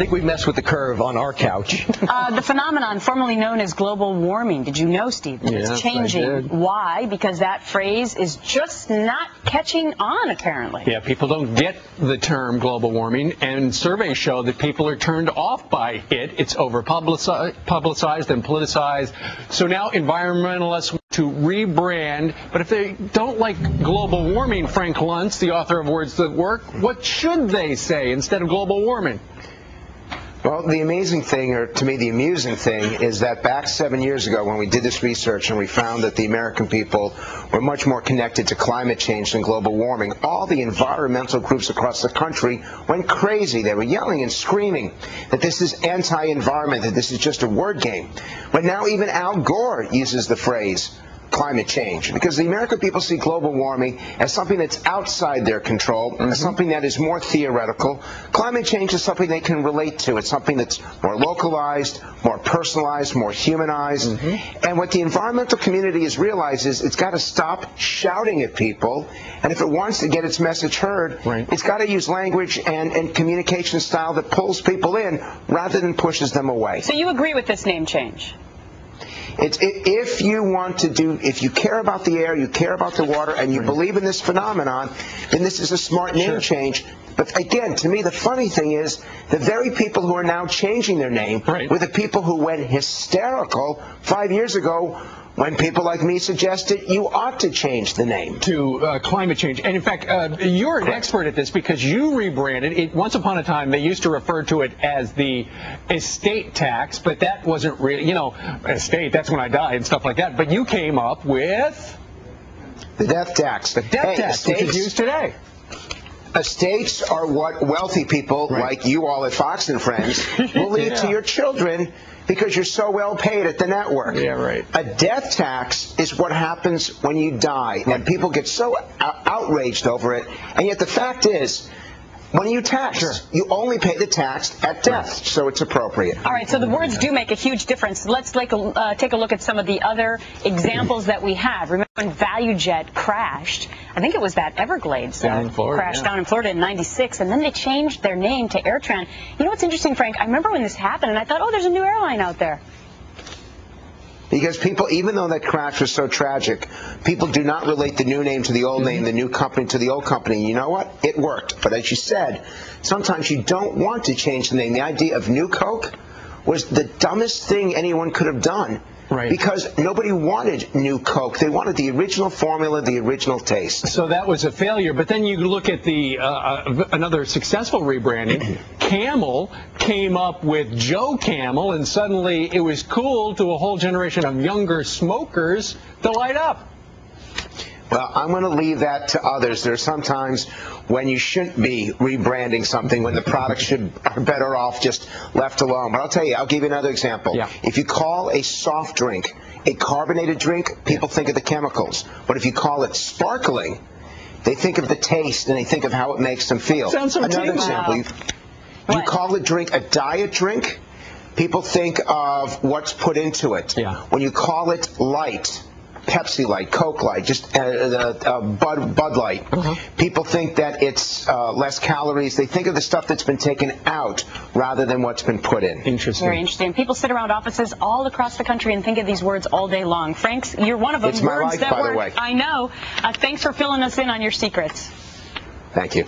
think we messed with the curve on our couch. The phenomenon formerly known as global warming. Did you know, Steve, that it's changing? I did. Why? Because that phrase is just not catching on, apparently. Yeah, people don't get the term global warming, and surveys show that people are turned off by it. It's over-publicized and politicized. So now environmentalists want to rebrand, but if they don't like global warming, Frank Luntz, the author of Words That Work, what should they say instead of global warming? Well, the amazing thing, or to me the amusing thing, is that back 7 years ago when we did this research and we found that the American people were much more connected to climate change than global warming, all the environmental groups across the country went crazy. They were yelling and screaming that this is anti-environment, that this is just a word game. But now even Al Gore uses the phrase climate change, because the American people see global warming as something that's outside their control, as something that is more theoretical. Climate change is something they can relate to. It's something that's more localized, more personalized, more humanized. And what the environmental community has realized is it's got to stop shouting at people, and if it wants to get its message heard, it's got to use language and communication style that pulls people in rather than pushes them away. So you agree with this name change? If you care about the air, you care about the water, and you believe in this phenomenon, then this is a smart name change. But again, to me, the funny thing is the very people who are now changing their name were the people who went hysterical 5 years ago when people like me suggested you ought to change the name to climate change. And in fact, you're an expert at this because you rebranded it. Once upon a time, they used to refer to it as the estate tax, but that wasn't really, you know, estate, that's when I died and stuff like that. But you came up with the death tax. The death tax, which is used today. Estates are what wealthy people like you all at Fox and Friends will leave to your children because you're so well paid at the network. A death tax is what happens when you die, and people get so outraged over it, and yet the fact is, when you tax, you only pay the tax at death, so it's appropriate. All right, so the words do make a huge difference. Let's take a look at some of the other examples that we have. Remember when ValueJet crashed? I think it was that Everglades crashed down in Florida in '96, and then they changed their name to AirTran. You know what's interesting, Frank? I remember when this happened, and I thought, oh, there's a new airline out there. Because people, even though that crash was so tragic, people do not relate the new name to the old name, the new company to the old company. You know what? It worked. But as you said, sometimes you don't want to change the name. The idea of New Coke was the dumbest thing anyone could have done. Because nobody wanted New Coke. They wanted the original formula, the original taste. So that was a failure. But then you look at the another successful rebranding. Camel came up with Joe Camel, and suddenly it was cool to a whole generation of younger smokers to light up. Well, I'm going to leave that to others. There are sometimes when you shouldn't be rebranding something, when the products are better off just left alone. But I'll tell you, I'll give you another example. If you call a soft drink a carbonated drink, people think of the chemicals. But if you call it sparkling, they think of the taste and they think of how it makes them feel. Another example, you call a drink a diet drink, people think of what's put into it. When you call it light, Pepsi Light, Coke Light, just Bud Light. People think that it's less calories. They think of the stuff that's been taken out rather than what's been put in. Interesting. Very interesting. People sit around offices all across the country and think of these words all day long. Frank, you're one of them. It's my life, by the way. I know. Thanks for filling us in on your secrets. Thank you.